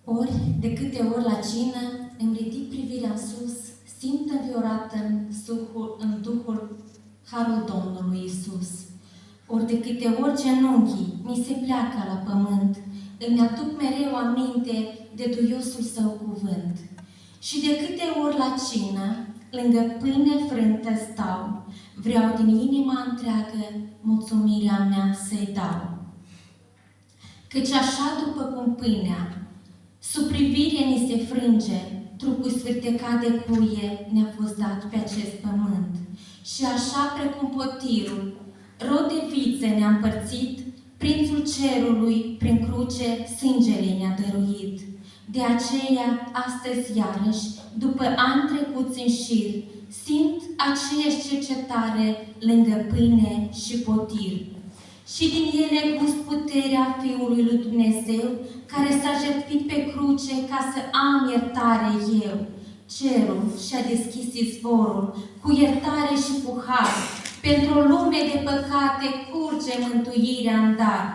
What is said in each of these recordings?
Ori, de câte ori la cină, îmi ridic privirea în sus, simt înviorată în Duhul harul Domnului Isus. Ori de câte ori genunchii mi se pleacă la pământ, îmi aduc mereu aminte de duiosul Său cuvânt. Și de câte ori la cină, lângă pâine frântă stau, vreau din inima întreagă mulțumirea mea să-i dau. Căci așa după cum pâinea, sub privire ni se frânge, trupul sfârtecat de cuie ne-a fost dat pe acest pământ. Și așa precum potirul, rod de viță ne-a împărțit, Prințul Cerului, prin cruce, sângele ne-a dăruit. De aceea, astăzi iarăși, după ani trecuți în șir, simt aceeași cercetare lângă pâine și potir. Și din ele gust puterea Fiului lui Dumnezeu, care s-a jertfit pe cruce ca să am iertare eu. Cerul și-a deschis izvorul, cu iertare și cu har. Pentru o lume de păcate curge mântuirea în dar.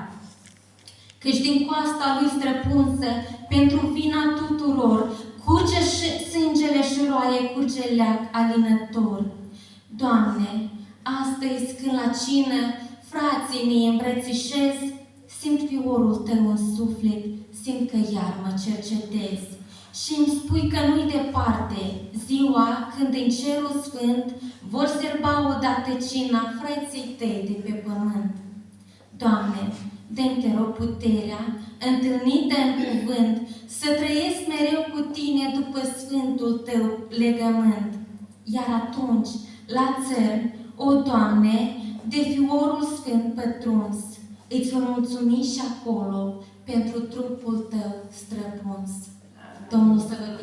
Căci din coasta lui străpunsă, pentru vina tuturor, curge sângele și roaie, curge leac alinător. Doamne, astăzi când la cină frații mei îmbrățișez, simt fiorul Tău în suflet, simt că iar mă cercetez. Și îmi spui că nu-i departe ziua când în cerul sfânt vor serba odată cina frății Tăi de pe pământ. Doamne, dă-mi Te rog puterea, întâlnită în cuvânt, să trăiesc mereu cu Tine după sfântul Tău legământ. Iar atunci, la țări, o Doamne, de fiorul sfânt pătruns, îți voi mulțumi și acolo pentru trupul Tău străpuns. Domnul să vă